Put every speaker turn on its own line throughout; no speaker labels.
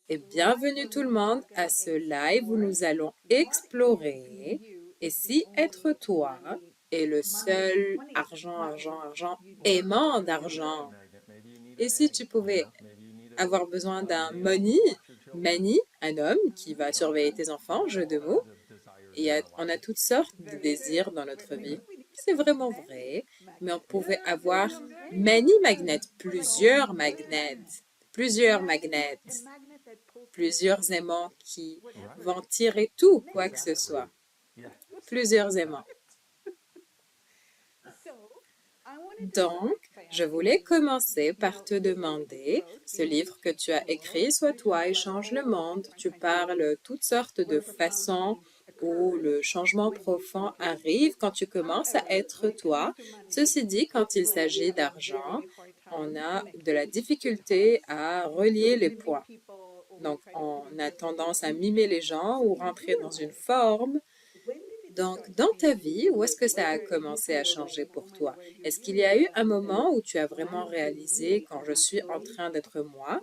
Et bienvenue tout le monde à ce live où nous allons explorer et si être toi est le seul argent aimant d'argent. Et si tu pouvais avoir besoin d'un Mani, un homme qui va surveiller tes enfants, jeu de mots, on a toutes sortes de désirs dans notre vie. C'est vraiment vrai, mais on pouvait avoir plusieurs magnets, plusieurs aimants qui vont tirer tout, quoi que ce soit. Plusieurs aimants. Donc, je voulais commencer par te demander, ce livre que tu as écrit, Sois toi et change le monde, tu parles toutes sortes de façons où le changement profond arrive quand tu commences à être toi. Ceci dit, quand il s'agit d'argent, on a de la difficulté à relier les points. Donc, on a tendance à mimer les gens ou rentrer dans une forme. Donc, dans ta vie, où est-ce que ça a commencé à changer pour toi? Est-ce qu'il y a eu un moment où tu as vraiment réalisé, quand je suis en train d'être moi,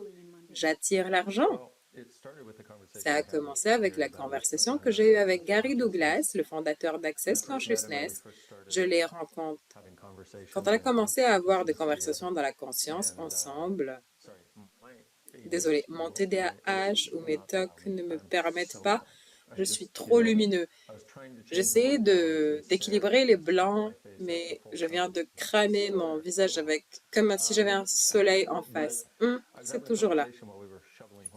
j'attire l'argent? Ça a commencé avec la conversation que j'ai eue avec Gary Douglas, le fondateur d'Access Consciousness. Je l'ai rencontré quand on a commencé à avoir des conversations dans la conscience ensemble. Désolée, mon TDAH ou mes TOC ne me permettent pas. Je suis trop lumineux. J'essaie d'équilibrer les blancs, mais je viens de cramer mon visage comme si j'avais un soleil en face. C'est toujours là.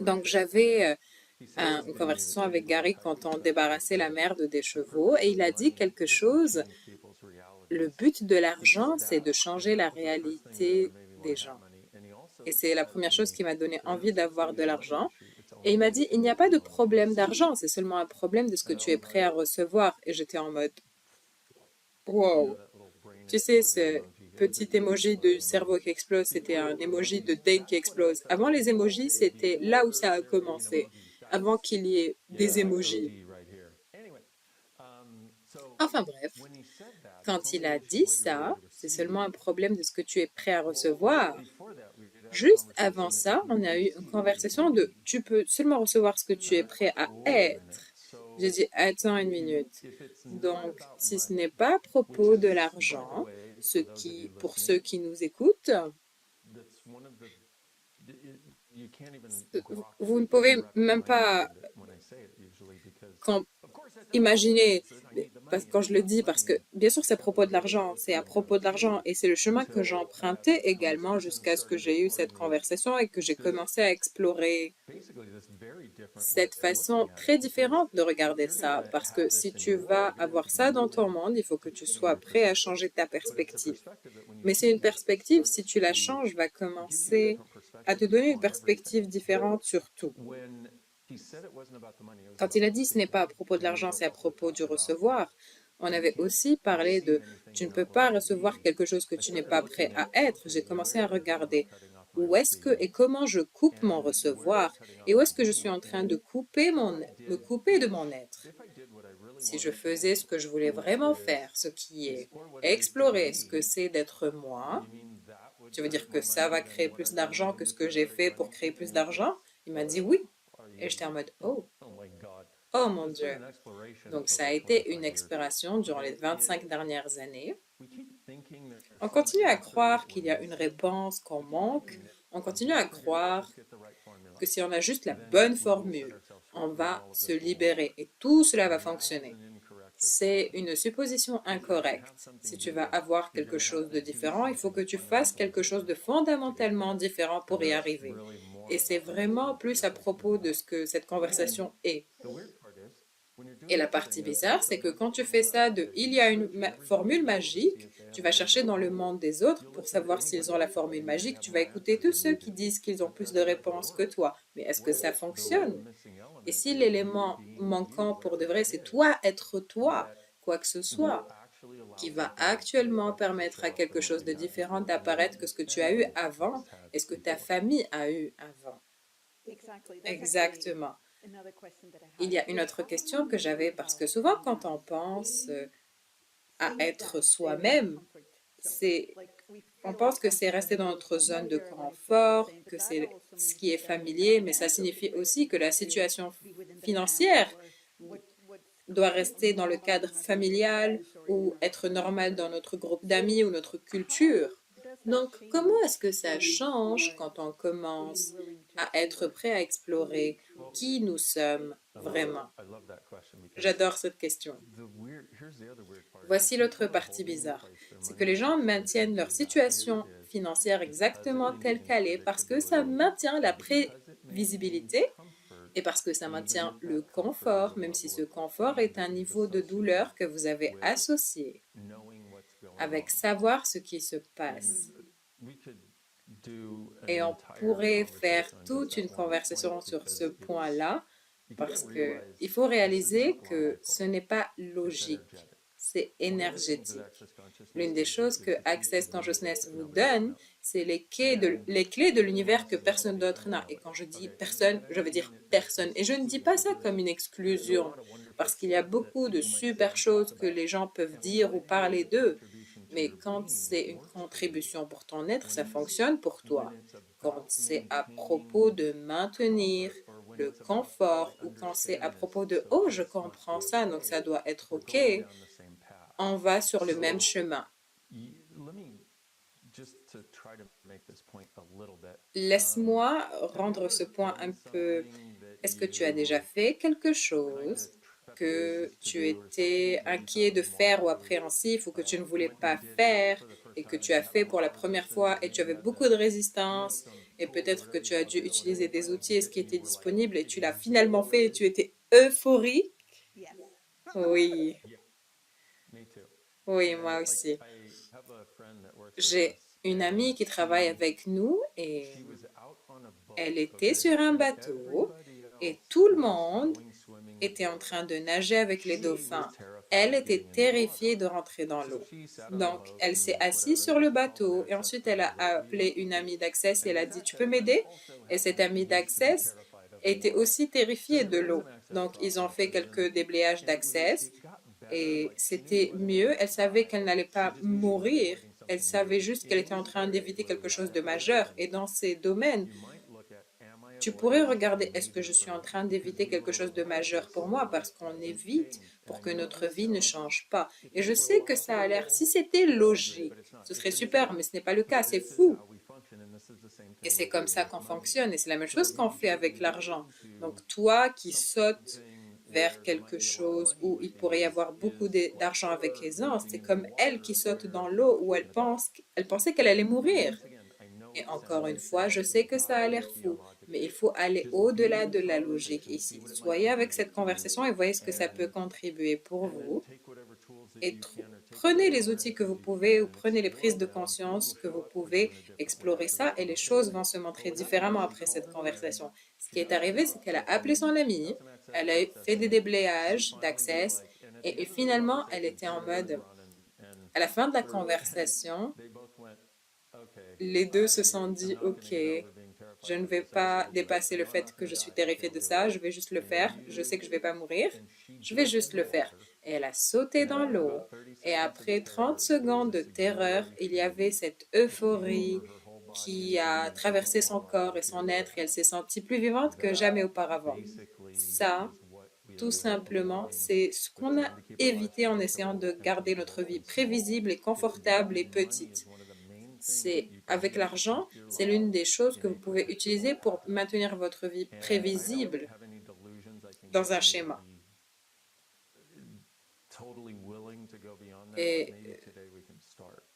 Donc j'avais une conversation avec Gary quand on débarrassait la merde des chevaux et il a dit quelque chose. Le but de l'argent, c'est de changer la réalité des gens. Et c'est la première chose qui m'a donné envie d'avoir de l'argent. Et il m'a dit, il n'y a pas de problème d'argent, c'est seulement un problème de ce que tu es prêt à recevoir. Et j'étais en mode, wow. Tu sais, ce petit emoji de cerveau qui explose, c'était un emoji de date qui explose. Avant les emojis, c'était là où ça a commencé, avant qu'il y ait des emojis. Enfin bref, quand il a dit ça, c'est seulement un problème de ce que tu es prêt à recevoir. Juste avant ça, on a eu une conversation de tu peux seulement recevoir ce que tu es prêt à être. J'ai dit attends une minute. Donc, si ce n'est pas à propos de l'argent, pour ceux qui nous écoutent, vous ne pouvez même pas imaginer, quand je le dis, parce que bien sûr c'est à propos de l'argent, c'est à propos de l'argent et c'est le chemin que j'ai emprunté également jusqu'à ce que j'ai eu cette conversation et que j'ai commencé à explorer cette façon très différente de regarder ça. Parce que si tu vas avoir ça dans ton monde, il faut que tu sois prêt à changer ta perspective. Mais c'est une perspective, si tu la changes, va commencer à te donner une perspective différente sur tout. Quand il a dit ce n'est pas à propos de l'argent, c'est à propos du recevoir, on avait aussi parlé de tu ne peux pas recevoir quelque chose que tu n'es pas prêt à être. J'ai commencé à regarder où est-ce que et comment je coupe mon recevoir et où est-ce que je suis en train de me couper de mon être. Si je faisais ce que je voulais vraiment faire, ce qui est explorer ce que c'est d'être moi, tu veux dire que ça va créer plus d'argent que ce que j'ai fait pour créer plus d'argent? Il m'a dit oui. Et j'étais en mode, oh mon Dieu. Donc ça a été une exploration durant les 25 dernières années. On continue à croire qu'il y a une réponse qu'on manque. On continue à croire que si on a juste la bonne formule, on va se libérer et tout cela va fonctionner. C'est une supposition incorrecte. Si tu vas avoir quelque chose de différent, il faut que tu fasses quelque chose de fondamentalement différent pour y arriver. Et c'est vraiment plus à propos de ce que cette conversation est. Et la partie bizarre, c'est que quand tu fais ça il y a une formule magique, tu vas chercher dans le monde des autres pour savoir s'ils ont la formule magique. Tu vas écouter tous ceux qui disent qu'ils ont plus de réponses que toi. Mais est-ce que ça fonctionne? Et si l'élément manquant pour de vrai, c'est toi, être toi, quoi que ce soit, qui va actuellement permettre à quelque chose de différent d'apparaître que ce que tu as eu avant et ce que ta famille a eu avant. Exactement. Il y a une autre question que j'avais parce que souvent quand on pense à être soi-même, C'est, on pense que c'est rester dans notre zone de confort, que c'est ce qui est familier, mais ça signifie aussi que la situation financière doit rester dans le cadre familial ou être normal dans notre groupe d'amis ou notre culture. Donc, comment est-ce que ça change quand on commence à être prêt à explorer qui nous sommes vraiment? J'adore cette question. Voici l'autre partie bizarre. C'est que les gens maintiennent leur situation financière exactement telle qu'elle est parce que ça maintient la prévisibilité et parce que ça maintient le confort, même si ce confort est un niveau de douleur que vous avez associé avec savoir ce qui se passe. Et on pourrait faire toute une conversation sur ce point-là parce que il faut réaliser que ce n'est pas logique, c'est énergétique. L'une des choses que Access Consciousness vous donne, c'est les clés de l'univers que personne d'autre n'a. Et quand je dis personne, je veux dire personne. Et je ne dis pas ça comme une exclusion, parce qu'il y a beaucoup de super choses que les gens peuvent dire ou parler d'eux. Mais quand c'est une contribution pour ton être, ça fonctionne pour toi. Quand c'est à propos de maintenir le confort ou quand c'est à propos de oh, je comprends ça, donc ça doit être OK, on va sur le même chemin. Laisse-moi rendre ce point un peu. Est-ce que tu as déjà fait quelque chose que tu étais inquiet de faire ou appréhensif ou que tu ne voulais pas faire et que tu as fait pour la première fois et tu avais beaucoup de résistance et peut-être que tu as dû utiliser des outils et ce qui était disponible et tu l'as finalement fait et tu étais euphorique? Oui, oui, moi aussi. J'ai une amie qui travaille avec nous et elle était sur un bateau et tout le monde était en train de nager avec les dauphins. Elle était terrifiée de rentrer dans l'eau. Donc, elle s'est assise sur le bateau et ensuite elle a appelé une amie d'Access et elle a dit, tu peux m'aider? Et cette amie d'Access était aussi terrifiée de l'eau. Donc, ils ont fait quelques déblayages d'Access et c'était mieux. Elle savait qu'elle n'allait pas mourir. Elle savait juste qu'elle était en train d'éviter quelque chose de majeur. Et dans ces domaines, tu pourrais regarder, est-ce que je suis en train d'éviter quelque chose de majeur pour moi parce qu'on évite pour que notre vie ne change pas. Et je sais que ça a l'air, si c'était logique, ce serait super, mais ce n'est pas le cas, c'est fou. Et c'est comme ça qu'on fonctionne et c'est la même chose qu'on fait avec l'argent. Donc toi qui sautes vers quelque chose où il pourrait y avoir beaucoup d'argent avec aisance, c'est comme elle qui saute dans l'eau où elle pensait qu'elle allait mourir. Et encore une fois, je sais que ça a l'air fou, mais il faut aller au-delà de la logique ici. Soyez avec cette conversation et voyez ce que ça peut contribuer pour vous. Et prenez les outils que vous pouvez ou prenez les prises de conscience que vous pouvez explorer ça et les choses vont se montrer différemment après cette conversation. Ce qui est arrivé, c'est qu'elle a appelé son amie, elle a fait des déblayages d'access et finalement, elle était en mode, à la fin de la conversation, les deux se sont dit, OK, je ne vais pas dépasser le fait que je suis terrifiée de ça, je vais juste le faire, je sais que je ne vais pas mourir, je vais juste le faire. Et elle a sauté dans l'eau. Et après 30 secondes de terreur, il y avait cette euphorie qui a traversé son corps et son être et elle s'est sentie plus vivante que jamais auparavant. Ça, tout simplement, c'est ce qu'on a évité en essayant de garder notre vie prévisible et confortable et petite. C'est avec l'argent, c'est l'une des choses que vous pouvez utiliser pour maintenir votre vie prévisible dans un schéma. Et,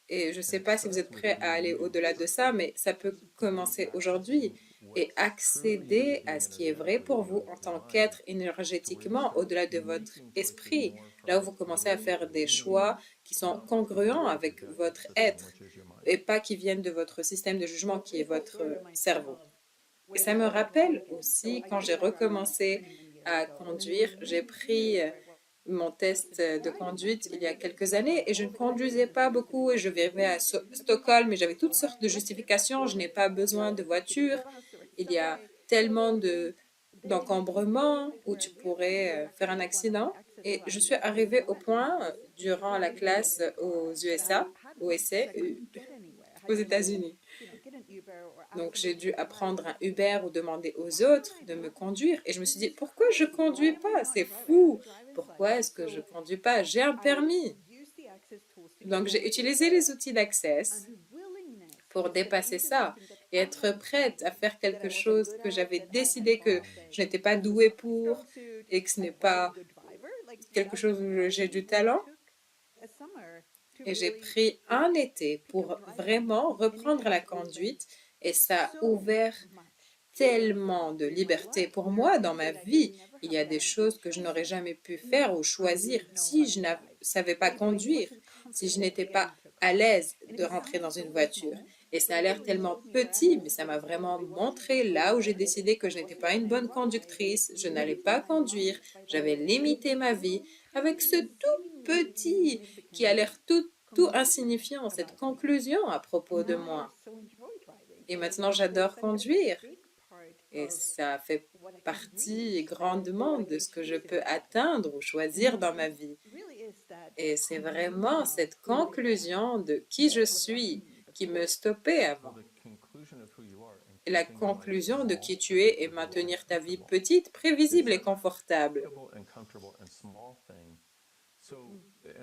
et je ne sais pas si vous êtes prêt à aller au-delà de ça, mais ça peut commencer aujourd'hui et accéder à ce qui est vrai pour vous en tant qu'être énergétiquement au-delà de votre esprit, là où vous commencez à faire des choix qui sont congruents avec votre être et pas qui viennent de votre système de jugement qui est votre cerveau. Et ça me rappelle aussi quand j'ai recommencé à conduire, j'ai pris mon test de conduite il y a quelques années et je ne conduisais pas beaucoup et je vivais à Stockholm et j'avais toutes sortes de justifications. Je n'ai pas besoin de voiture. Il y a tellement d'encombrements où tu pourrais faire un accident. Et je suis arrivée au point, durant la classe aux USA, aux États-Unis. Donc, j'ai dû apprendre un Uber ou demander aux autres de me conduire. Et je me suis dit, pourquoi je conduis pas? C'est fou. Pourquoi est-ce que je conduis pas? J'ai un permis. Donc, j'ai utilisé les outils d'Access pour dépasser ça et être prête à faire quelque chose que j'avais décidé que je n'étais pas douée pour et que ce n'est pas quelque chose où j'ai du talent. Et j'ai pris un été pour vraiment reprendre la conduite et ça a ouvert tellement de liberté pour moi dans ma vie. Il y a des choses que je n'aurais jamais pu faire ou choisir si je ne savais pas conduire, si je n'étais pas à l'aise de rentrer dans une voiture. Et ça a l'air tellement petit, mais ça m'a vraiment montré là où j'ai décidé que je n'étais pas une bonne conductrice, je n'allais pas conduire, j'avais limité ma vie avec ce tout petit qui a l'air tout insignifiant, cette conclusion à propos de moi. Et maintenant, j'adore conduire. Et ça fait partie grandement de ce que je peux atteindre ou choisir dans ma vie. Et c'est vraiment cette conclusion de qui je suis qui me stoppait avant. Et la conclusion de qui tu es et maintenir ta vie petite, prévisible et confortable.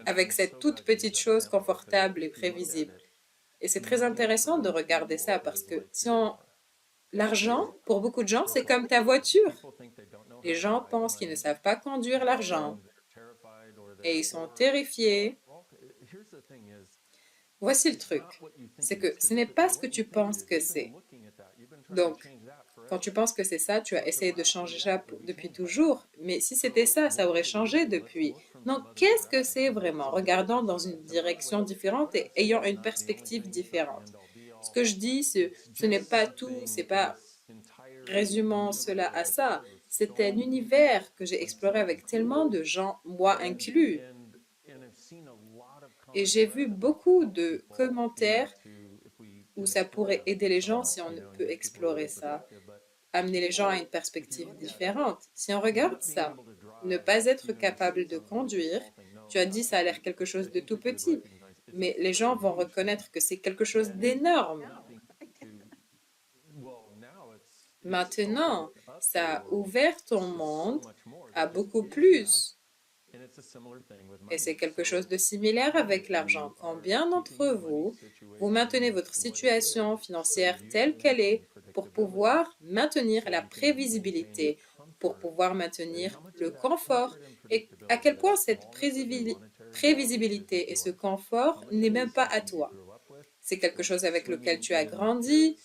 Avec cette toute petite chose confortable et prévisible. Et c'est très intéressant de regarder ça parce que l'argent, pour beaucoup de gens, c'est comme ta voiture. Les gens pensent qu'ils ne savent pas conduire l'argent et ils sont terrifiés. Voici le truc, c'est que ce n'est pas ce que tu penses que c'est. Donc, quand tu penses que c'est ça, tu as essayé de changer ça depuis toujours. Mais si c'était ça, ça aurait changé depuis. Donc, qu'est-ce que c'est vraiment? Regardons dans une direction différente et ayant une perspective différente. Ce que je dis, ce n'est pas tout, c'est pas résumant cela à ça. C'est un univers que j'ai exploré avec tellement de gens, moi inclus. Et j'ai vu beaucoup de commentaires où ça pourrait aider les gens si on peut explorer ça, amener les gens à une perspective différente. Si on regarde ça, ne pas être capable de conduire, tu as dit ça a l'air quelque chose de tout petit, mais les gens vont reconnaître que c'est quelque chose d'énorme. Maintenant, ça a ouvert ton monde à beaucoup plus. Et c'est quelque chose de similaire avec l'argent. Combien d'entre vous, vous maintenez votre situation financière telle qu'elle est pour pouvoir maintenir la prévisibilité, pour pouvoir maintenir le confort? Et à quel point cette prévisibilité et ce confort n'est même pas à toi. C'est quelque chose avec lequel tu as grandi,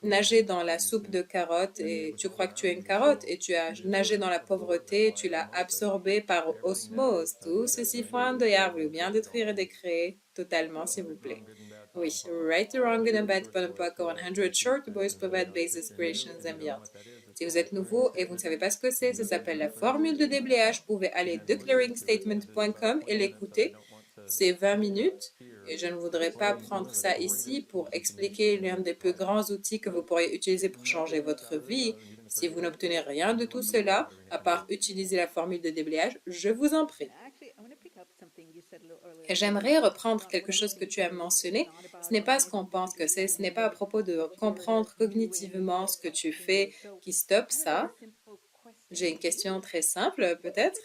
nager dans la soupe de carottes et tu crois que tu es une carotte et tu as nagé dans la pauvreté, tu l'as absorbé par osmose. Tout ceci fond de ou bien détruire et décréer totalement, s'il vous plaît. Oui, Right, Wrong and Bad Ponopaka 100 Short Boys Provide Basis Creations and Beyond. Si vous êtes nouveau et vous ne savez pas ce que c'est, ça s'appelle la formule de déblayage. Vous pouvez aller declaringstatement.com et l'écouter. C'est 20 minutes et je ne voudrais pas prendre ça ici pour expliquer l'un des plus grands outils que vous pourriez utiliser pour changer votre vie. Si vous n'obtenez rien de tout cela, à part utiliser la formule de déblayage, je vous en prie. Et j'aimerais reprendre quelque chose que tu as mentionné. Ce n'est pas ce qu'on pense que c'est, ce n'est pas à propos de comprendre cognitivement ce que tu fais qui stoppe ça. J'ai une question très simple peut-être.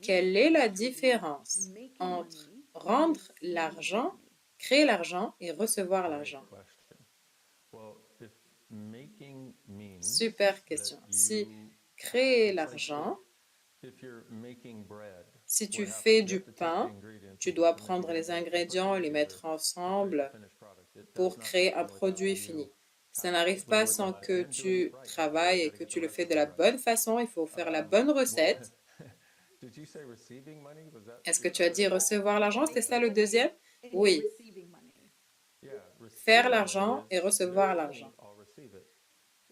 Quelle est la différence entre rendre l'argent, créer l'argent et recevoir l'argent? Super question. Si créer l'argent, si tu fais du pain, tu dois prendre les ingrédients et les mettre ensemble pour créer un produit fini. Ça n'arrive pas sans que tu travailles et que tu le fais de la bonne façon. Il faut faire la bonne recette. Est-ce que tu as dit recevoir l'argent? C'était ça le deuxième? Oui. Faire l'argent et recevoir l'argent.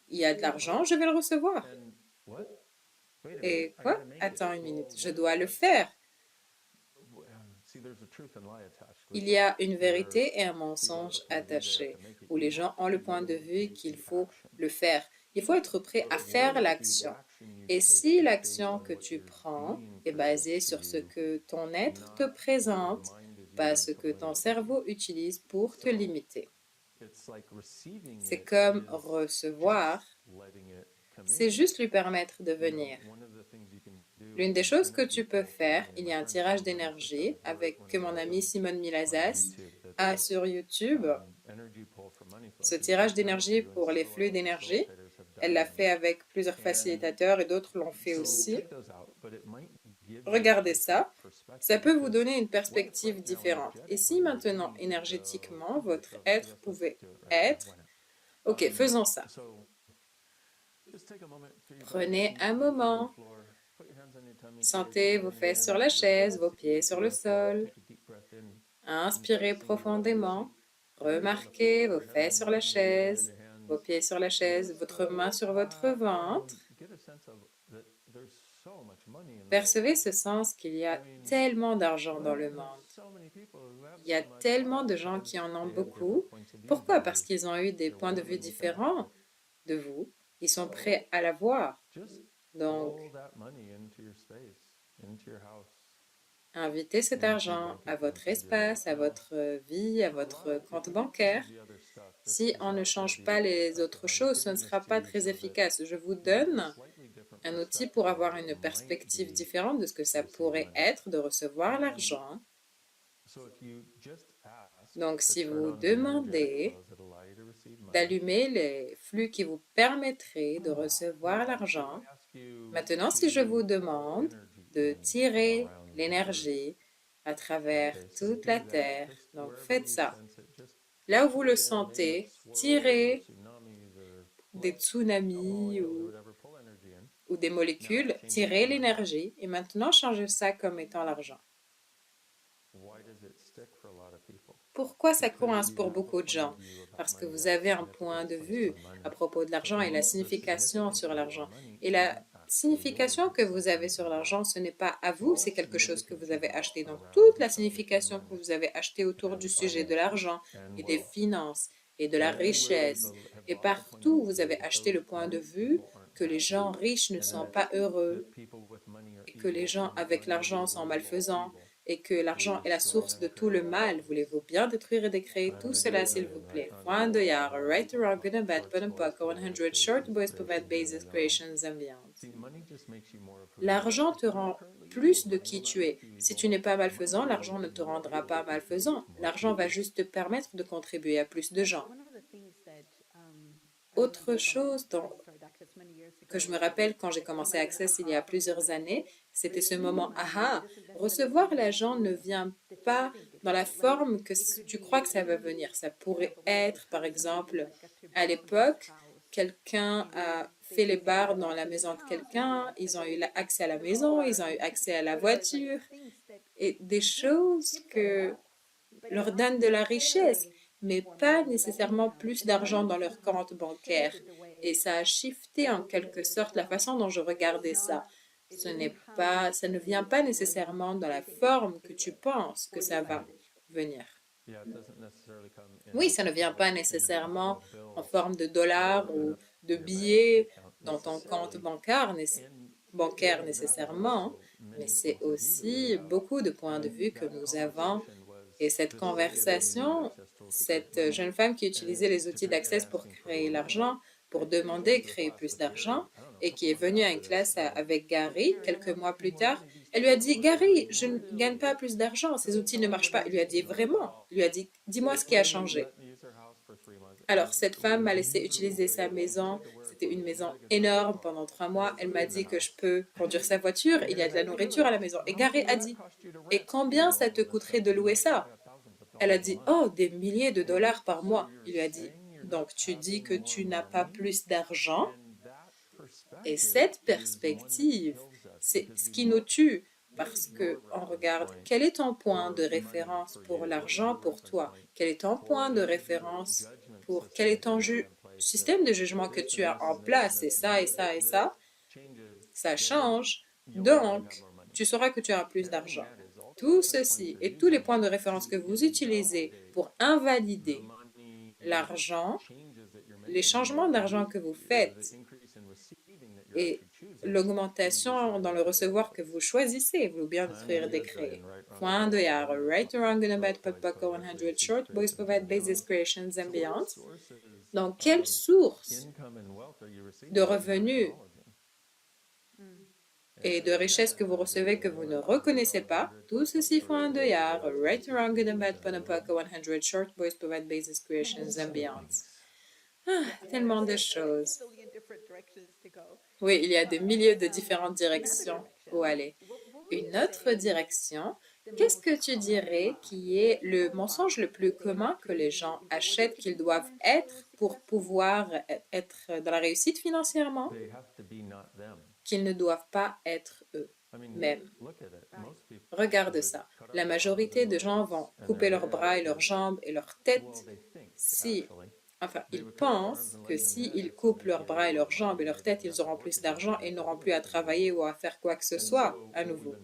Il y a de l'argent, je vais le recevoir. Et quoi? Attends une minute, je dois le faire. Il y a une vérité et un mensonge attachés, où les gens ont le point de vue qu'il faut le faire. Il faut être prêt à faire l'action. Et si l'action que tu prends est basée sur ce que ton être te présente, pas ce que ton cerveau utilise pour te limiter. C'est comme recevoir, c'est juste lui permettre de venir. L'une des choses que tu peux faire, il y a un tirage d'énergie que mon amie Simone Milazas a sur YouTube. Ce tirage d'énergie pour les flux d'énergie, elle l'a fait avec plusieurs facilitateurs et d'autres l'ont fait aussi. Regardez ça, ça peut vous donner une perspective différente. Et si maintenant, énergétiquement, votre être pouvait être... Ok, faisons ça. Prenez un moment. Sentez vos fesses sur la chaise, vos pieds sur le sol. Inspirez profondément. Remarquez vos fesses sur la chaise, vos pieds sur la chaise, votre main sur votre ventre. Percevez ce sens qu'il y a tellement d'argent dans le monde. Il y a tellement de gens qui en ont beaucoup. Pourquoi? Parce qu'ils ont eu des points de vue différents de vous. Ils sont prêts à l'avoir. Donc, invitez cet argent à votre espace, à votre vie, à votre compte bancaire. Si on ne change pas les autres choses, ce ne sera pas très efficace. Je vous donne un outil pour avoir une perspective différente de ce que ça pourrait être de recevoir l'argent. Donc, si vous demandez d'allumer les flux qui vous permettraient de recevoir l'argent, maintenant, si je vous demande de tirer l'énergie à travers toute la Terre, donc faites ça. Là où vous le sentez, tirez des tsunamis ou des molécules, tirez l'énergie et maintenant changez ça comme étant l'argent. Pourquoi ça coince pour beaucoup de gens? Parce que vous avez un point de vue à propos de l'argent et la signification sur l'argent. Et la signification que vous avez sur l'argent, ce n'est pas à vous, c'est quelque chose que vous avez acheté. Donc, toute la signification que vous avez achetée autour du sujet de l'argent et des finances et de la richesse, et partout, vous avez acheté le point de vue que les gens riches ne sont pas heureux, et que les gens avec l'argent sont malfaisants, et que l'argent est la source de tout le mal. Voulez-vous bien détruire et décréer tout cela, s'il vous plaît? Point de Yara, right or wrong, good and bad, but and puck, 100 short boys provide basis creations and beyond. L'argent te rend plus de qui tu es. Si tu n'es pas malfaisant, l'argent ne te rendra pas malfaisant. L'argent va juste te permettre de contribuer à plus de gens. Autre chose que je me rappelle quand j'ai commencé Access il y a plusieurs années, c'était ce moment aha. Recevoir l'argent ne vient pas dans la forme que tu crois que ça va venir. Ça pourrait être, par exemple, à l'époque, quelqu'un a fait les barres dans la maison de quelqu'un, ils ont eu accès à la maison, ils ont eu accès à la voiture, et des choses que leur donnent de la richesse, mais pas nécessairement plus d'argent dans leur compte bancaire. Et ça a shifté en quelque sorte la façon dont je regardais ça. Ça ne vient pas nécessairement dans la forme que tu penses que ça va venir. Oui, ça ne vient pas nécessairement en forme de dollars ou de billets dans ton compte bancaire nécessairement, mais c'est aussi beaucoup de points de vue que nous avons. Et cette conversation, cette jeune femme qui utilisait les outils d'Access pour créer l'argent, pour demander créer plus d'argent, et qui est venue à une classe avec Gary quelques mois plus tard, elle lui a dit, Gary, je ne gagne pas plus d'argent, ces outils ne marchent pas. Il lui a dit, vraiment? Il lui a dit, dis-moi ce qui a changé. Alors, cette femme m'a laissé utiliser sa maison. C'était une maison énorme pendant 3 mois. Elle m'a dit que je peux conduire sa voiture. Il y a de la nourriture à la maison. Et Gary a dit, et combien ça te coûterait de louer ça? Elle a dit, oh, des milliers de dollars par mois. Il lui a dit, donc tu dis que tu n'as pas plus d'argent? Et cette perspective, c'est ce qui nous tue. Parce qu'on regarde quel est ton point de référence pour l'argent pour toi, quel est ton point de référence pour quel est ton système de jugement que tu as en place, et ça, et ça, et ça change. Donc, tu sauras que tu auras plus d'argent. Tout ceci et tous les points de référence que vous utilisez pour invalider l'argent, les changements d'argent que vous faites et l'augmentation dans le recevoir que vous choisissez vous bien détruire décret. Point de yard, right or wrong, good and bad, Papa 100 short, boys provide basis creations and beyond. Dans quelle source de revenus et de richesses que vous recevez que vous ne reconnaissez pas, tout ceci font un deuillard, right or wrong, good and bad, Panapaka 100 short, boys provide basis creations and beyond. Tellement de choses. Oui, il y a des milliers de différentes directions où aller. Une autre direction, qu'est-ce que tu dirais qui est le mensonge le plus commun que les gens achètent qu'ils doivent être pour pouvoir être dans la réussite financièrement? Qu'ils ne doivent pas être eux-mêmes. Regarde ça. La majorité de gens vont couper leurs bras et leurs jambes et leur tête si... Enfin, ils pensent que s'ils coupent leurs bras et leurs jambes et leur tête, ils auront plus d'argent et ils n'auront plus à travailler ou à faire quoi que ce soit à nouveau.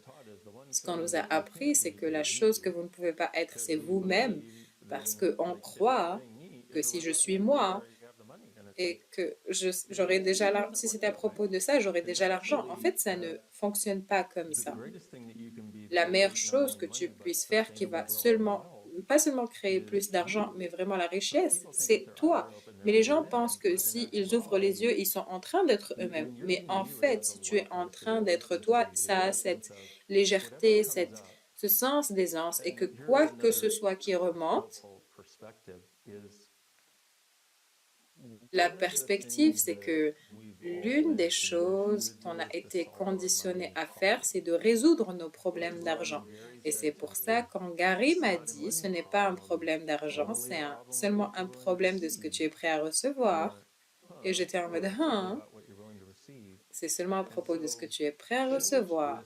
Ce qu'on nous a appris, c'est que la chose que vous ne pouvez pas être, c'est vous-même, parce qu'on croit que si je suis moi et que j'aurais déjà si c'était à propos de ça, j'aurais déjà l'argent. En fait, ça ne fonctionne pas comme ça. La meilleure chose que tu puisses faire qui va pas seulement créer plus d'argent, mais vraiment la richesse, c'est toi. Mais les gens pensent que s'ils ouvrent les yeux, ils sont en train d'être eux-mêmes. Mais en fait, si tu es en train d'être toi, ça a cette légèreté, ce sens d'aisance, et que quoi que ce soit qui remonte, la perspective, c'est que l'une des choses qu'on a été conditionné à faire, c'est de résoudre nos problèmes d'argent. Et c'est pour ça, quand Gary m'a dit, ce n'est pas un problème d'argent, c'est seulement un problème de ce que tu es prêt à recevoir. Et j'étais en mode, c'est seulement à propos de ce que tu es prêt à recevoir.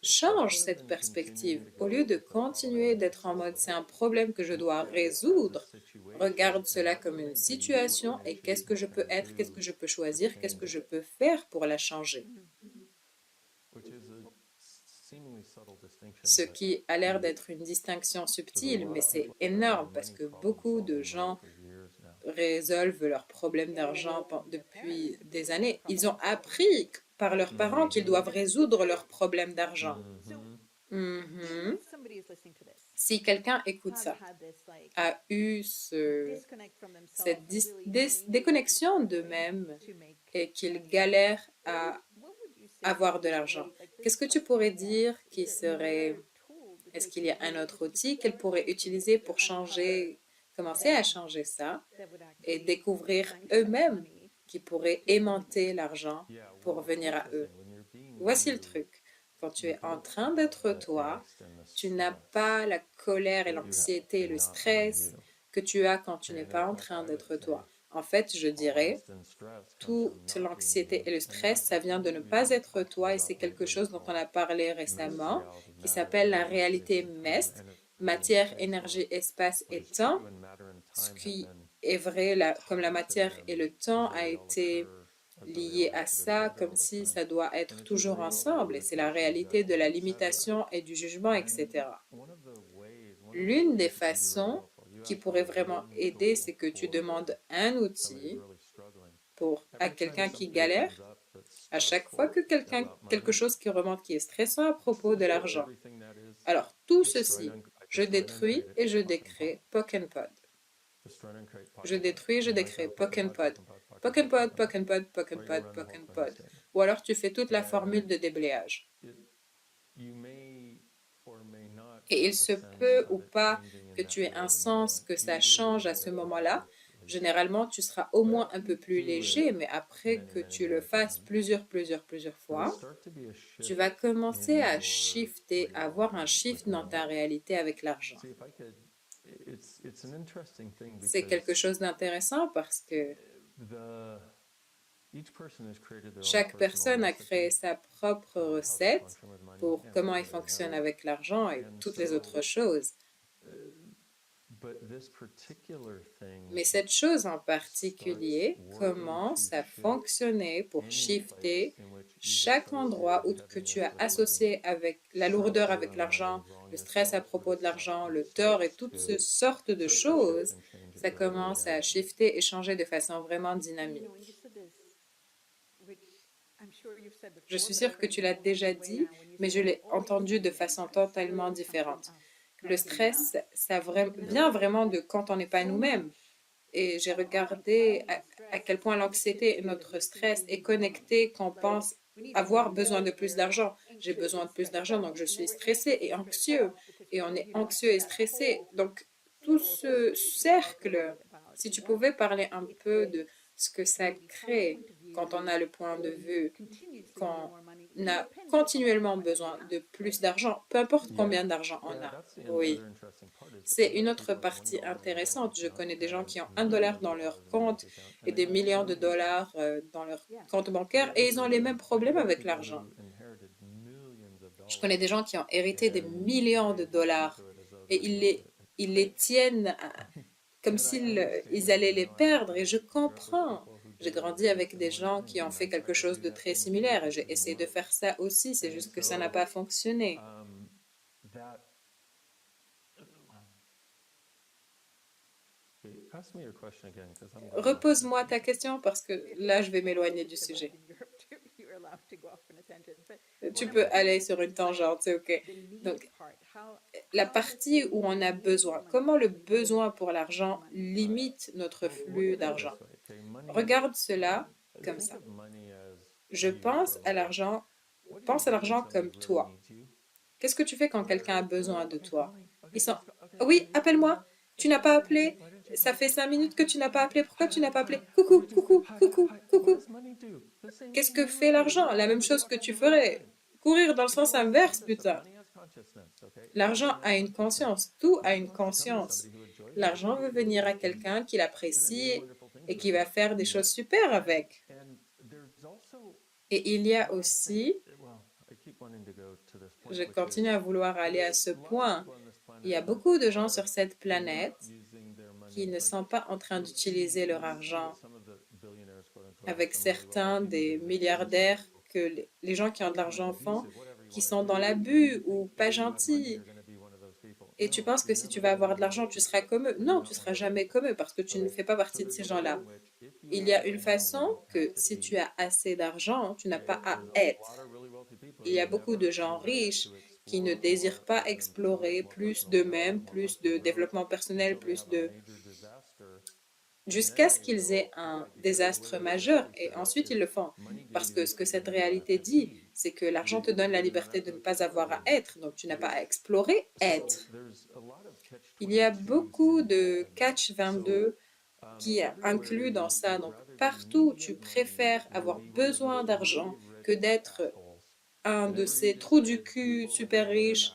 Change cette perspective. Au lieu de continuer d'être en mode c'est un problème que je dois résoudre, regarde cela comme une situation et qu'est-ce que je peux être, qu'est-ce que je peux choisir, qu'est-ce que je peux faire pour la changer. Ce qui a l'air d'être une distinction subtile, mais c'est énorme parce que beaucoup de gens résolvent leurs problèmes d'argent depuis des années. Ils ont appris par leurs parents qu'ils doivent résoudre leurs problèmes d'argent. Si quelqu'un écoute ça, a eu cette déconnexion d'eux-mêmes et qu'il galère à avoir de l'argent, qu'est-ce que tu pourrais dire qui serait... Est-ce qu'il y a un autre outil qu'elle pourrait utiliser pour commencer à changer ça et découvrir eux-mêmes qui pourraient aimanter l'argent pour venir à eux? Voici le truc. Quand tu es en train d'être toi, tu n'as pas la colère et l'anxiété et le stress que tu as quand tu n'es pas en train d'être toi. En fait, je dirais, toute l'anxiété et le stress, ça vient de ne pas être toi et c'est quelque chose dont on a parlé récemment qui s'appelle la réalité MEST, matière, énergie, espace et temps. Ce qui est vrai, comme la matière et le temps a été lié à ça, comme si ça doit être toujours ensemble, et c'est la réalité de la limitation et du jugement, etc. L'une des façons qui pourrait vraiment aider, c'est que tu demandes un outil à quelqu'un qui galère, à chaque fois que quelque chose qui remonte qui est stressant à propos de l'argent. Alors, tout ceci, je détruis et je décrée Pock and Pod. Je détruis, je décrée Pock and Pod. Pock and Pod, Pock and Pod, Pock and Pod, Pock and Pod. Ou alors tu fais toute la formule de déblayage. Et il se peut ou pas que tu aies un sens que ça change à ce moment-là. Généralement, tu seras au moins un peu plus léger, mais après que tu le fasses plusieurs fois, tu vas commencer à shifter, à avoir un shift dans ta réalité avec l'argent. C'est quelque chose d'intéressant parce que chaque personne a créé sa propre recette pour comment il fonctionne avec l'argent et toutes les autres choses. Mais cette chose en particulier commence à fonctionner pour shifter chaque endroit que tu as associé avec la lourdeur avec l'argent, le stress à propos de l'argent, le tort et toutes ces sortes de choses. Ça commence à shifter et changer de façon vraiment dynamique. Je suis sûre que tu l'as déjà dit, mais je l'ai entendu de façon totalement différente. Le stress, vient vraiment de quand on n'est pas nous-mêmes. Et j'ai regardé à quel point l'anxiété et notre stress est connecté quand on pense avoir besoin de plus d'argent. J'ai besoin de plus d'argent, donc je suis stressée et anxieux. Et on est anxieux et stressé. Donc, tout ce cercle, si tu pouvais parler un peu de ce que ça crée quand on a le point de vue qu'on a continuellement besoin de plus d'argent, peu importe combien d'argent on a. Oui. C'est une autre partie intéressante. Je connais des gens qui ont $1 dans leur compte et des millions de dollars dans leur compte bancaire et ils ont les mêmes problèmes avec l'argent. Je connais des gens qui ont hérité des millions de dollars et ils les tiennent comme s'ils ils allaient les perdre et je comprends. J'ai grandi avec des gens qui ont fait quelque chose de très similaire et j'ai essayé de faire ça aussi, c'est juste que ça n'a pas fonctionné. Repose-moi ta question parce que là, je vais m'éloigner du sujet. Tu peux aller sur une tangente, c'est OK. Donc, la partie où on a besoin, comment le besoin pour l'argent limite notre flux d'argent. Regarde cela comme ça. Je pense à l'argent comme toi. Qu'est-ce que tu fais quand quelqu'un a besoin de toi? Ils sont, oui, appelle-moi. Tu n'as pas appelé. Ça fait 5 minutes que tu n'as pas appelé. Pourquoi tu n'as pas appelé? Coucou, coucou, coucou, coucou. Qu'est-ce que fait l'argent? La même chose que tu ferais. Courir dans le sens inverse, putain. L'argent a une conscience. Tout a une conscience. L'argent veut venir à quelqu'un qui l'apprécie et qui va faire des choses super avec. Et il y a aussi, je continue à vouloir aller à ce point, il y a beaucoup de gens sur cette planète qui ne sont pas en train d'utiliser leur argent avec certains des milliardaires que les gens qui ont de l'argent font, qui sont dans l'abus ou pas gentils. Et tu penses que si tu vas avoir de l'argent, tu seras comme eux. Non, tu seras jamais comme eux parce que tu ne fais pas partie de ces gens-là. Il y a une façon que si tu as assez d'argent, tu n'as pas à être. Il y a beaucoup de gens riches qui ne désirent pas explorer plus d'eux-mêmes, plus de développement personnel, plus de jusqu'à ce qu'ils aient un désastre majeur et ensuite ils le font. Parce que ce que cette réalité dit, c'est que l'argent te donne la liberté de ne pas avoir à être, donc tu n'as pas à explorer, être. Il y a beaucoup de catch 22 qui est inclus dans ça. Donc partout où tu préfères avoir besoin d'argent que d'être un de ces trous du cul super riches.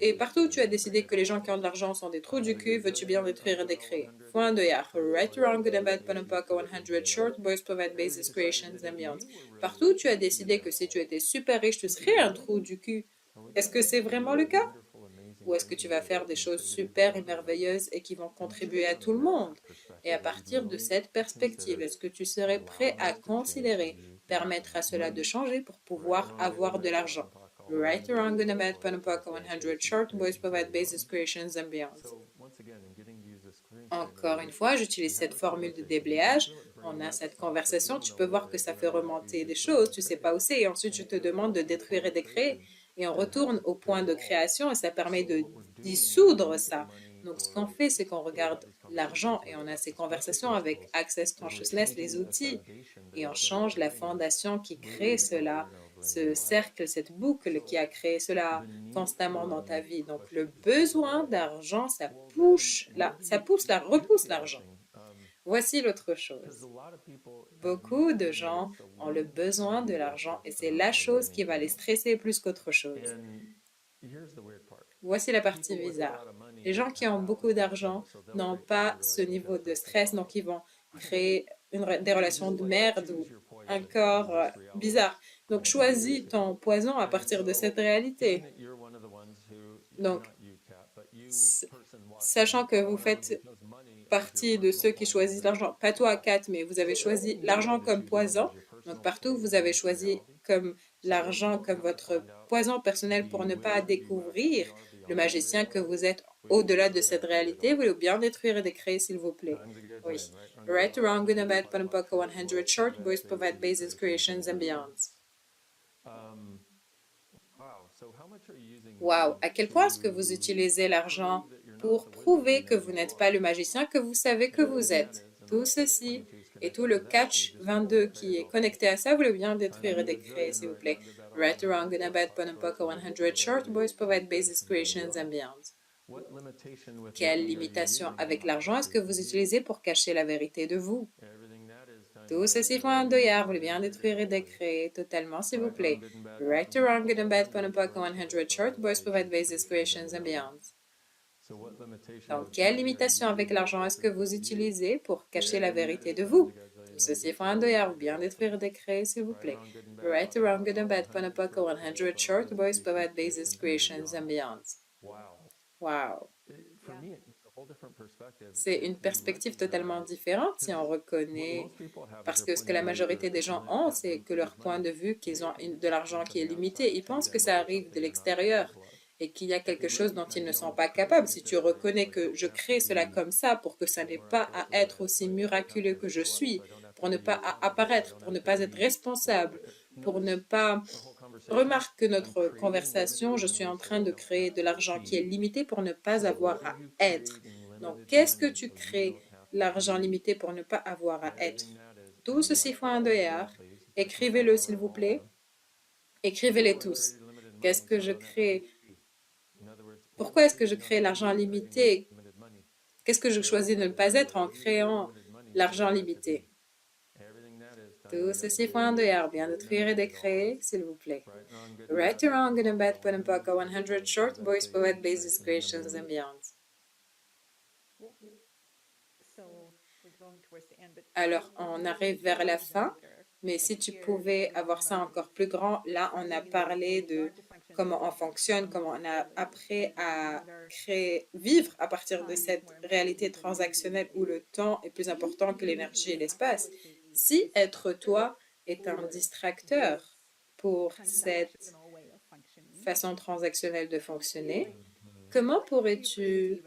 Et partout où tu as décidé que les gens qui ont de l'argent sont des trous du cul, veux-tu bien détruire et décréer. Point de yah. Right, wrong, good and bad, Panapaka 100, short, boys provide basis, creations, and beyond. Partout où tu as décidé que si tu étais super riche, tu serais un trou du cul. Est-ce que c'est vraiment le cas? Ou est-ce que tu vas faire des choses super et merveilleuses et qui vont contribuer à tout le monde? Et à partir de cette perspective, est-ce que tu serais prêt à considérer permettre à cela de changer pour pouvoir avoir de l'argent? Right, wrong, good and bad, Panapaka 100, short, boys provide basis, creations, and beyond. Encore une fois, j'utilise cette formule de déblayage. On a cette conversation, tu peux voir que ça fait remonter des choses, tu sais pas où c'est, et ensuite je te demande de détruire et de créer. Et on retourne au point de création et ça permet de dissoudre ça. Donc ce qu'on fait, c'est qu'on regarde l'argent et on a ces conversations avec Access Consciousness, les outils, et on change la fondation qui crée cela, ce cercle, cette boucle qui a créé cela constamment dans ta vie. Donc le besoin d'argent, ça repousse l'argent. Voici l'autre chose. Beaucoup de gens ont le besoin de l'argent et c'est la chose qui va les stresser plus qu'autre chose. Voici la partie bizarre. Les gens qui ont beaucoup d'argent n'ont pas ce niveau de stress, donc ils vont créer des relations de merde ou un corps bizarre. Donc choisis ton poison à partir de cette réalité. Donc, sachant que vous faites partie de ceux qui choisissent l'argent, pas toi, Kat, mais vous avez choisi l'argent comme poison. Donc, partout, vous avez choisi comme l'argent comme votre poison personnel pour ne pas découvrir le magicien que vous êtes au-delà de cette réalité, voulez-vous bien détruire et décréer, s'il vous plaît? Oui. Right, wrong, good and bad, Panapaka 100 short, boys provide basis, creations and beyonds. Wow, à quel point est-ce que vous utilisez l'argent pour prouver que vous n'êtes pas le magicien que vous savez que vous êtes? Tout ceci et tout le catch 22 qui est connecté à ça, voulez-vous bien détruire et décréer, s'il vous plaît? Right, wrong, good and bad, Panapaka 100 short, boys provide basis, creations and beyonds. Quelle limitation avec l'argent est-ce que vous utilisez pour cacher la vérité de vous? Tout ceci font un doyard, voulez bien détruire et décréer totalement, s'il vous plaît. Right or wrong, good and bad, Panapaka 100 short, boys provide basis, creations and beyonds. Donc, quelle limitation avec l'argent est-ce que vous utilisez pour cacher la vérité de vous? Tout ceci font un doyard, ou bien détruire et décréer, s'il vous plaît. Right or wrong, good and bad, Panapaka 100 short, boys provide basis, creations and beyonds. Wow. C'est une perspective totalement différente si on reconnaît, parce que ce que la majorité des gens ont, c'est que leur point de vue, qu'ils ont de l'argent qui est limité. Ils pensent que ça arrive de l'extérieur et qu'il y a quelque chose dont ils ne sont pas capables. Si tu reconnais que je crée cela comme ça pour que ça n'ait pas à être aussi miraculeux que je suis, pour ne pas apparaître, pour ne pas être responsable, pour ne pas... Remarque que notre conversation, je suis en train de créer de l'argent qui est limité pour ne pas avoir à être. Donc, qu'est-ce que tu crées l'argent limité pour ne pas avoir à être? Tout ceci faut un dollars. Écrivez-le, s'il vous plaît. Écrivez-les tous. Qu'est-ce que je crée? Pourquoi est-ce que je crée l'argent limité? Qu'est-ce que je choisis de ne pas être en créant l'argent limité? Tout ceci font un dollars. Bien détruire et décréer, s'il vous plaît. Right or wrong, good and bad, Panapaka 100 short, boys provide basis, creations and beyonds. Alors, on arrive vers la fin, mais si tu pouvais avoir ça encore plus grand, là, on a parlé de comment on fonctionne, comment on a appris à créer, vivre à partir de cette réalité transactionnelle où le temps est plus important que l'énergie et l'espace. Si être toi est un distracteur pour cette façon transactionnelle de fonctionner, comment pourrais-tu,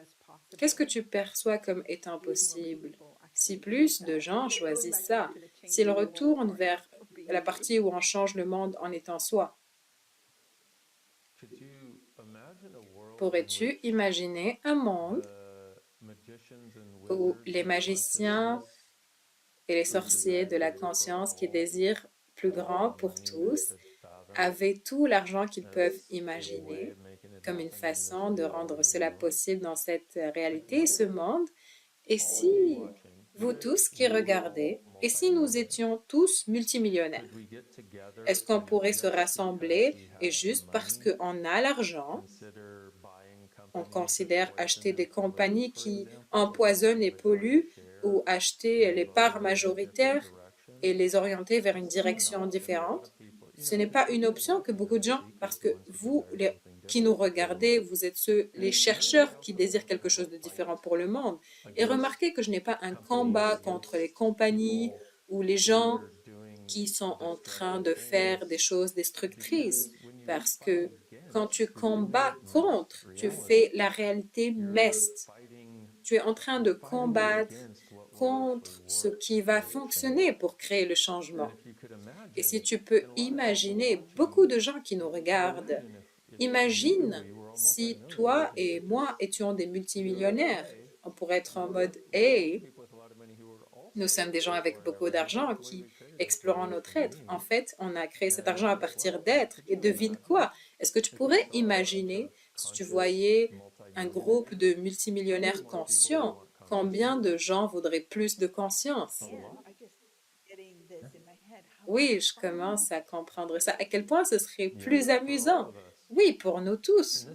qu'est-ce que tu perçois comme étant possible? Si plus de gens choisissent ça, s'ils retournent vers la partie où on change le monde en étant soi, pourrais-tu imaginer un monde où les magiciens et les sorciers de la conscience qui désirent plus grand pour tous avaient tout l'argent qu'ils peuvent imaginer comme une façon de rendre cela possible dans cette réalité, ce monde? Et si vous tous qui regardez, et si nous étions tous multimillionnaires? Est-ce qu'on pourrait se rassembler et juste parce qu'on a l'argent, on considère acheter des compagnies qui empoisonnent et polluent ou acheter les parts majoritaires et les orienter vers une direction différente? Ce n'est pas une option que beaucoup de gens, parce que vous, qui nous regardez, vous êtes les chercheurs qui désirent quelque chose de différent pour le monde. Et remarquez que je n'ai pas un combat contre les compagnies ou les gens qui sont en train de faire des choses destructrices, parce que quand tu combats contre, tu fais la réalité meste. Tu es en train de combattre contre ce qui va fonctionner pour créer le changement. Et si tu peux imaginer beaucoup de gens qui nous regardent, imagine si toi et moi étions des multimillionnaires. On pourrait être en mode « Hey, nous sommes des gens avec beaucoup d'argent qui explorent notre être. En fait, on a créé cet argent à partir d'être. Et devine quoi? Est-ce que tu pourrais imaginer, si tu voyais un groupe de multimillionnaires conscients, combien de gens voudraient plus de conscience? Oui, je commence à comprendre ça. À quel point ce serait plus amusant? Oui, pour nous tous.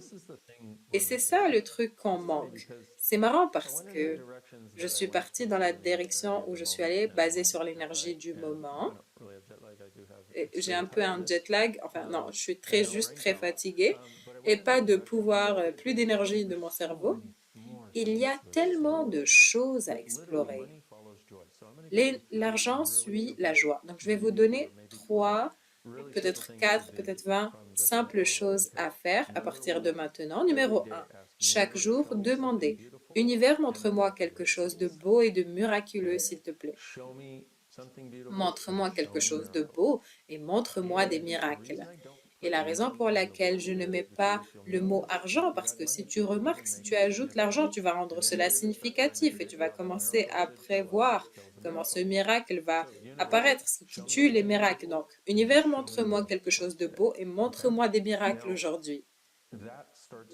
Et c'est ça le truc qu'on manque. C'est marrant parce que je suis partie dans la direction où je suis allée, basée sur l'énergie du moment. J'ai un peu un jet lag. Enfin, non, je suis juste très fatiguée et pas de pouvoir, plus d'énergie de mon cerveau. Il y a tellement de choses à explorer. L'argent suit la joie. Donc, je vais vous donner 3 peut-être 4, peut-être 20 simples choses à faire à partir de maintenant. Numéro 1, chaque jour, demandez. Univers, montre-moi quelque chose de beau et de miraculeux, s'il te plaît. Montre-moi quelque chose de beau et montre-moi des miracles. Et la raison pour laquelle je ne mets pas le mot argent, parce que si tu remarques, si tu ajoutes l'argent, tu vas rendre cela significatif et tu vas commencer à prévoir comment ce miracle va apparaître, ce qui tue les miracles. Donc, univers, montre-moi quelque chose de beau et montre-moi des miracles aujourd'hui.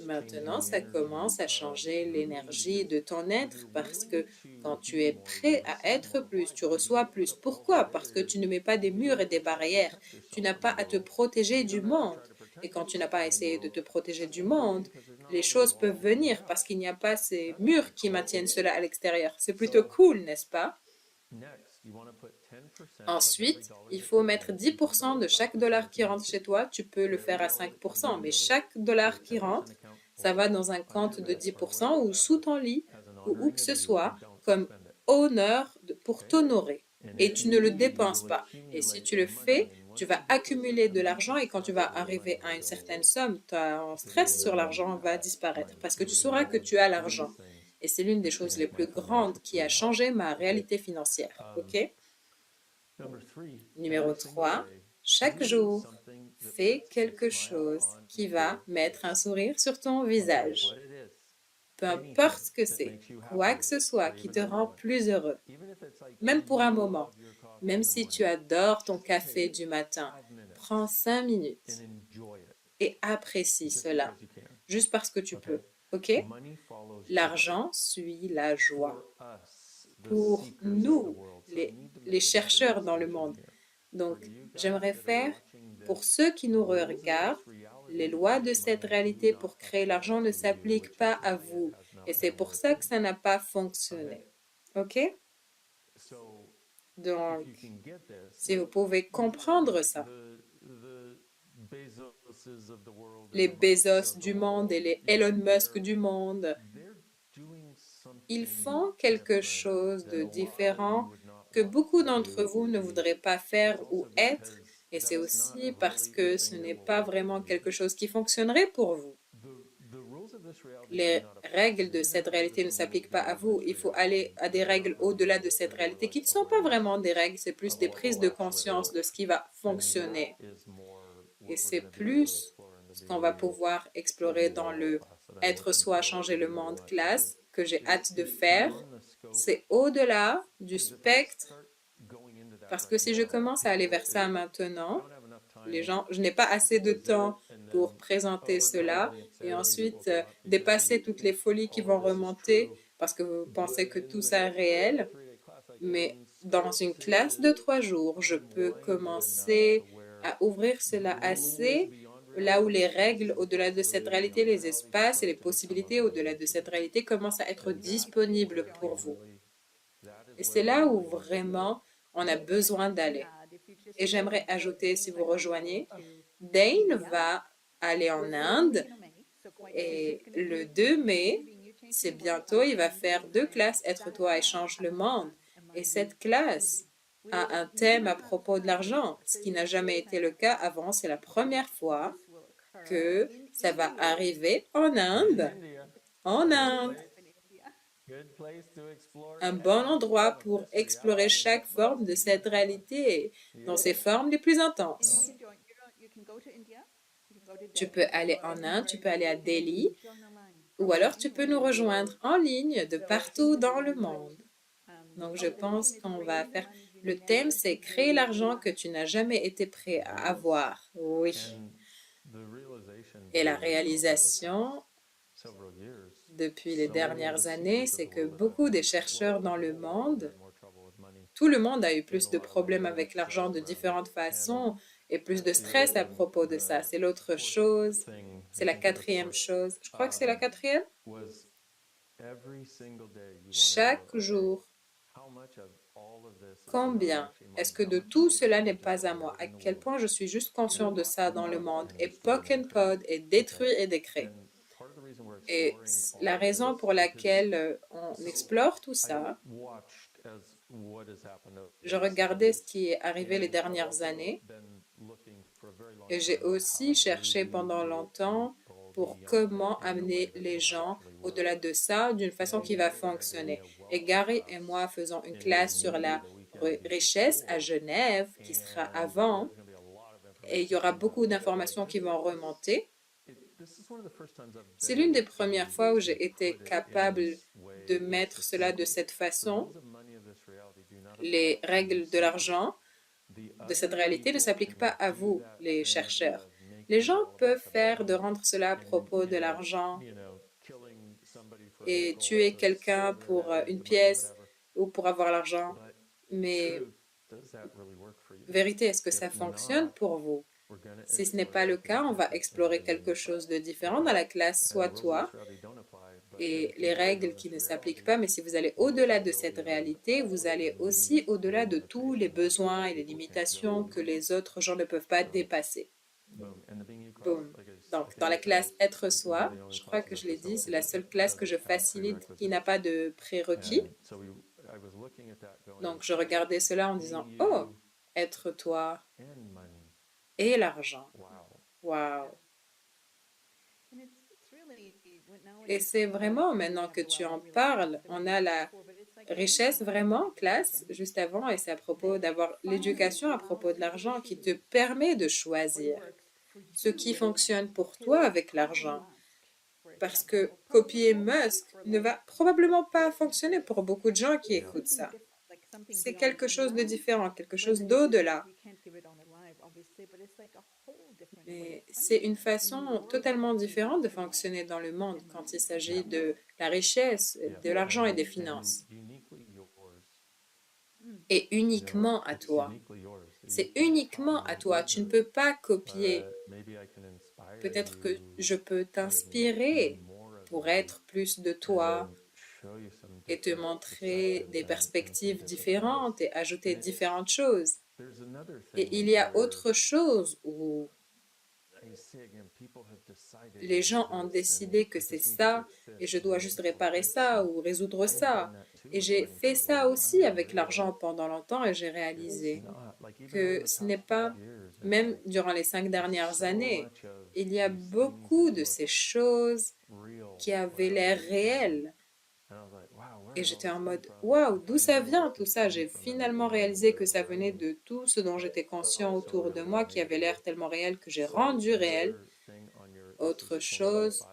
Maintenant, ça commence à changer l'énergie de ton être parce que quand tu es prêt à être plus, tu reçois plus. Pourquoi? Parce que tu ne mets pas des murs et des barrières. Tu n'as pas à te protéger du monde. Et quand tu n'as pas à essayer de te protéger du monde, les choses peuvent venir parce qu'il n'y a pas ces murs qui maintiennent cela à l'extérieur. C'est plutôt cool, n'est-ce pas? Ensuite, il faut mettre 10% de chaque dollar qui rentre chez toi. Tu peux le faire à 5%, mais chaque dollar qui rentre, ça va dans un compte de 10% ou sous ton lit ou où que ce soit comme honneur pour t'honorer. Et tu ne le dépenses pas. Et si tu le fais, tu vas accumuler de l'argent et quand tu vas arriver à une certaine somme, ton stress sur l'argent va disparaître parce que tu sauras que tu as l'argent. Et c'est l'une des choses les plus grandes qui a changé ma réalité financière. OK? Numéro 3, chaque jour, fais quelque chose qui va mettre un sourire sur ton visage. Peu importe ce que c'est, quoi que ce soit qui te rend plus heureux, même pour un moment, même si tu adores ton café du matin, prends 5 minutes et apprécie cela, juste parce que tu peux, ok? L'argent suit la joie. Pour nous, les chercheurs dans le monde. Donc, j'aimerais faire, pour ceux qui nous regardent, les lois de cette réalité pour créer l'argent ne s'appliquent pas à vous. Et c'est pour ça que ça n'a pas fonctionné. OK? Donc, si vous pouvez comprendre ça, les Bezos du monde et les Elon Musk du monde, ils font quelque chose de différent que beaucoup d'entre vous ne voudraient pas faire ou être, et c'est aussi parce que ce n'est pas vraiment quelque chose qui fonctionnerait pour vous. Les règles de cette réalité ne s'appliquent pas à vous. Il faut aller à des règles au-delà de cette réalité qui ne sont pas vraiment des règles, c'est plus des prises de conscience de ce qui va fonctionner. Et c'est plus ce qu'on va pouvoir explorer dans le Être soi, changer le monde classe que j'ai hâte de faire. C'est au-delà du spectre parce que si je commence à aller vers ça maintenant, les gens, je n'ai pas assez de temps pour présenter cela et ensuite dépasser toutes les folies qui vont remonter parce que vous pensez que tout ça est réel. Mais dans une classe de 3 jours, je peux commencer à ouvrir cela assez là où les règles au-delà de cette réalité, les espaces et les possibilités au-delà de cette réalité commencent à être disponibles pour vous. Et c'est là où vraiment on a besoin d'aller. Et j'aimerais ajouter, si vous rejoignez, Dane va aller en Inde et le 2 mai, c'est bientôt, il va faire 2 classes, Être toi et change le monde. Et cette classe a un thème à propos de l'argent, ce qui n'a jamais été le cas avant. C'est la première fois que ça va arriver en Inde. En Inde. Un bon endroit pour explorer chaque forme de cette réalité dans ses formes les plus intenses. Tu peux aller en Inde, tu peux aller à Delhi, ou alors tu peux nous rejoindre en ligne de partout dans le monde. Donc je pense qu'on va faire... Le thème, c'est créer l'argent que tu n'as jamais été prêt à avoir. Oui. Et la réalisation depuis les dernières années, c'est que beaucoup des chercheurs dans le monde, tout le monde a eu plus de problèmes avec l'argent de différentes façons et plus de stress à propos de ça. C'est l'autre chose. C'est la quatrième chose. Je crois que c'est la quatrième. Chaque jour, combien est-ce que de tout cela n'est pas à moi? À quel point je suis juste conscient de ça dans le monde et Pokken Pod est détruit et décrété. Et la raison pour laquelle on explore tout ça, je regardais ce qui est arrivé les dernières années Et j'ai aussi cherché pendant longtemps pour comment amener les gens au-delà de ça d'une façon qui va fonctionner. Et Gary et moi faisons une classe sur la richesse à Genève qui sera avant et il y aura beaucoup d'informations qui vont remonter. C'est l'une des premières fois où j'ai été capable de mettre cela de cette façon. Les règles de l'argent de cette réalité ne s'appliquent pas à vous, les chercheurs. Les gens peuvent faire de rendre cela à propos de l'argent et tuer quelqu'un pour une pièce ou pour avoir l'argent. Mais vérité, est-ce que ça fonctionne pour vous? Si ce n'est pas le cas, on va explorer quelque chose de différent dans la classe, soit toi, et les règles qui ne s'appliquent pas, mais si vous allez au-delà de cette réalité, vous allez aussi au-delà de tous les besoins et les limitations que les autres gens ne peuvent pas dépasser. Boom. Donc, dans la classe Être soi, je crois que je l'ai dit, c'est la seule classe que je facilite qui n'a pas de prérequis. Donc, je regardais cela en disant, oh, être toi et l'argent. Wow. Et c'est vraiment, maintenant que tu en parles, on a la richesse vraiment, classe, juste avant, et c'est à propos d'avoir l'éducation à propos de l'argent qui te permet de choisir ce qui fonctionne pour toi avec l'argent. Parce que copier Musk ne va probablement pas fonctionner pour beaucoup de gens qui écoutent ça. C'est quelque chose de différent, quelque chose d'au-delà. Mais c'est une façon totalement différente de fonctionner dans le monde quand il s'agit de la richesse, de l'argent et des finances. Et uniquement à toi. C'est uniquement à toi. Tu ne peux pas copier. Peut-être que je peux t'inspirer pour être plus de toi et te montrer des perspectives différentes et ajouter différentes choses. Et il y a autre chose où les gens ont décidé que c'est ça et je dois juste réparer ça ou résoudre ça. Et j'ai fait ça aussi avec l'argent pendant longtemps et j'ai réalisé que ce n'est pas, même durant les 5 dernières années, il y a beaucoup de ces choses qui avaient l'air réelles. Et j'étais en mode, waouh, d'où ça vient tout ça? J'ai finalement réalisé que ça venait de tout ce dont j'étais conscient autour de moi qui avait l'air tellement réel que j'ai rendu réel. Autre chose,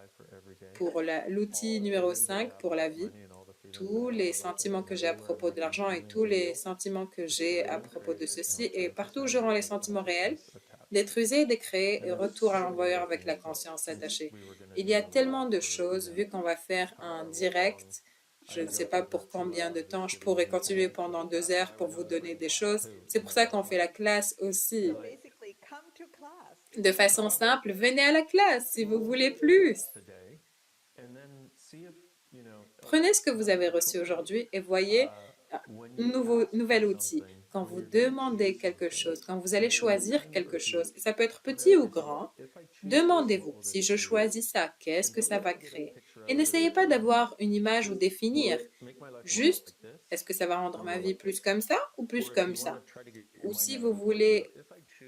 pour l'outil numéro 5 pour la vie, tous les sentiments que j'ai à propos de l'argent et tous les sentiments que j'ai à propos de ceci, et partout où je rends les sentiments réels, d'être usé et de créer un retour à l'envoyeur avec la conscience attachée. Il y a tellement de choses, vu qu'on va faire un direct, je ne sais pas pour combien de temps, je pourrais continuer pendant 2 heures pour vous donner des choses. C'est pour ça qu'on fait la classe aussi. De façon simple, venez à la classe si vous voulez plus. Prenez ce que vous avez reçu aujourd'hui et voyez nouvel outil. Quand vous demandez quelque chose, quand vous allez choisir quelque chose, ça peut être petit ou grand, demandez-vous, si je choisis ça, qu'est-ce que ça va créer? Et n'essayez pas d'avoir une image ou définir. Juste, est-ce que ça va rendre ma vie plus comme ça ou plus comme ça? Ou si vous voulez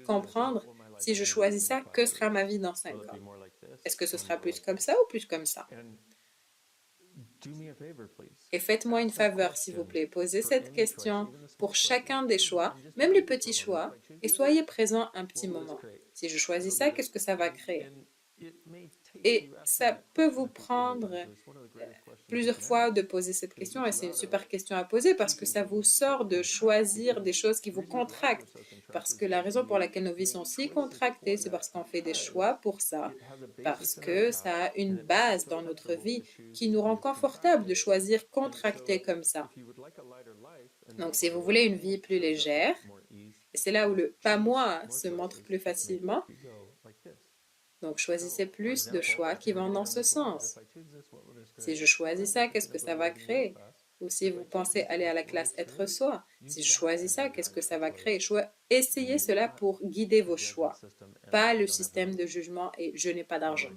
comprendre, si je choisis ça, que sera ma vie dans 5 ans? Est-ce que ce sera plus comme ça ou plus comme ça? Et faites-moi une faveur, s'il vous plaît. Posez cette question pour chacun des choix, même les petits choix, et soyez présent un petit moment. Si je choisis ça, qu'est-ce que ça va créer? Et ça peut vous prendre plusieurs fois de poser cette question, et c'est une super question à poser parce que ça vous sort de choisir des choses qui vous contractent. Parce que la raison pour laquelle nos vies sont si contractées, c'est parce qu'on fait des choix pour ça, parce que ça a une base dans notre vie qui nous rend confortable de choisir contracté comme ça. Donc, si vous voulez une vie plus légère, et c'est là où le pas moi se montre plus facilement, donc choisissez plus de choix qui vont dans ce sens. Si je choisis ça, qu'est-ce que ça va créer? Ou si vous pensez aller à la classe être soi, si je choisis ça, qu'est-ce que ça va créer? Essayez cela pour guider vos choix, pas le système de jugement et je n'ai pas d'argent.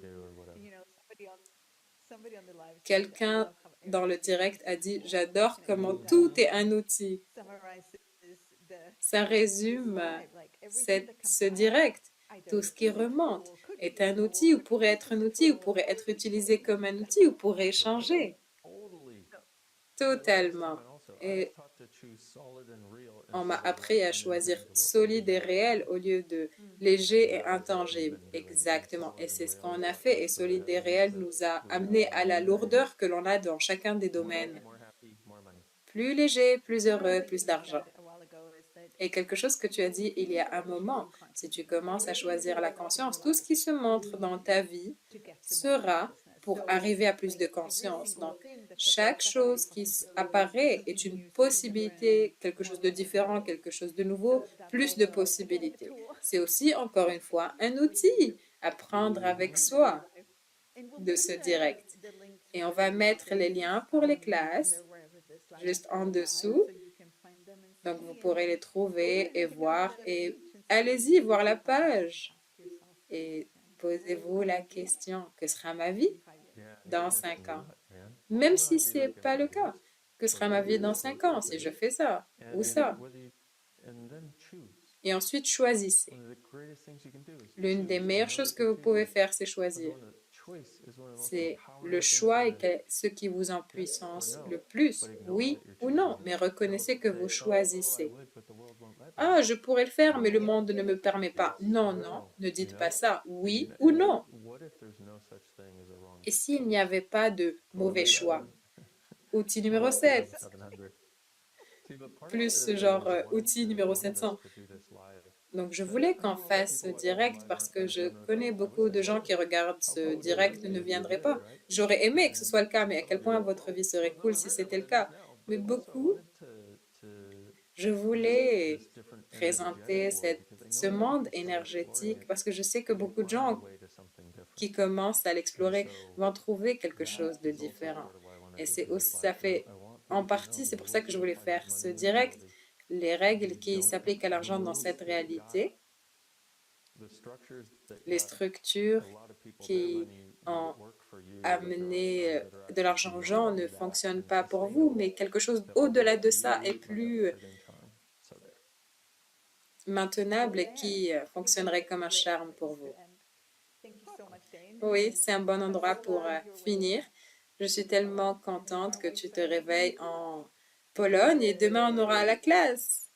Quelqu'un dans le direct a dit, j'adore comment tout est un outil. Ça résume ce direct. Tout ce qui remonte est un outil ou pourrait être un outil ou pourrait être utilisé comme un outil ou pourrait changer. Totalement. Et on m'a appris à choisir solide et réel au lieu de léger et intangible. Exactement. Et c'est ce qu'on a fait. Et solide et réel nous a amené à la lourdeur que l'on a dans chacun des domaines. Plus léger, plus heureux, plus d'argent. Et quelque chose que tu as dit il y a un moment, si tu commences à choisir la conscience, tout ce qui se montre dans ta vie sera pour arriver à plus de conscience. Donc, chaque chose qui apparaît est une possibilité, quelque chose de différent, quelque chose de nouveau, plus de possibilités. C'est aussi, encore une fois, un outil à prendre avec soi de ce direct. Et on va mettre les liens pour les classes juste en dessous. Donc, vous pourrez les trouver et voir. Et allez-y, voir la page. Et posez-vous la question, que sera ma vie dans 5 ans? Même si ce n'est pas le cas. Que sera ma vie dans 5 ans si je fais ça ou ça? Et ensuite, choisissez. L'une des meilleures choses que vous pouvez faire, c'est choisir. C'est le choix et ce qui vous en puissance le plus, oui ou non, mais reconnaissez que vous choisissez. Ah, je pourrais le faire, mais le monde ne me permet pas. Non, non, ne dites pas ça, oui ou non. Et s'il n'y avait pas de mauvais choix? Outil numéro 7, plus genre outil numéro 700. Donc, je voulais qu'on fasse ce direct parce que je connais beaucoup de gens qui regardent ce direct ne viendraient pas. J'aurais aimé que ce soit le cas, mais à quel point votre vie serait cool si c'était le cas. Mais beaucoup, je voulais présenter ce monde énergétique parce que je sais que beaucoup de gens qui commencent à l'explorer vont trouver quelque chose de différent. Et c'est aussi, ça fait en partie, c'est pour ça que je voulais faire ce direct, les règles qui s'appliquent à l'argent dans cette réalité, les structures qui ont amené de l'argent aux gens ne fonctionnent pas pour vous, mais quelque chose au-delà de ça est plus maintenable et qui fonctionnerait comme un charme pour vous. Oui, c'est un bon endroit pour finir. Je suis tellement contente que tu te réveilles en Pologne et demain on aura la classe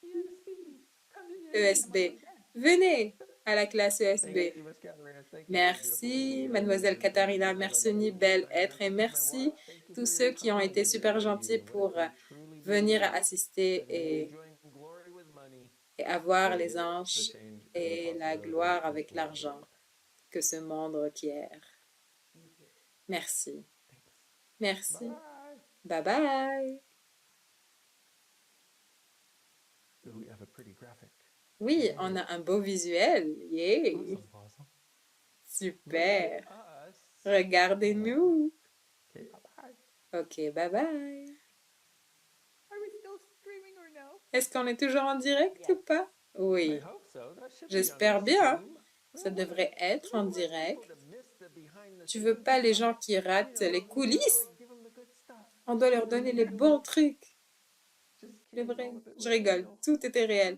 ESB. Venez à la classe ESB. Merci, Mademoiselle Katharina, merci, belle être, et merci tous ceux qui ont été super gentils pour venir assister et avoir les anges et la gloire avec l'argent que ce monde requiert. Merci. Merci. Bye bye. Oui, on a un beau visuel. Yay! Super. Regardez-nous. Ok, bye bye. Est-ce qu'on est toujours en direct ou pas? Oui. J'espère bien. Ça devrait être en direct. Tu veux pas les gens qui ratent les coulisses? On doit leur donner les bons trucs. Le vrai. Je rigole. Tout était réel.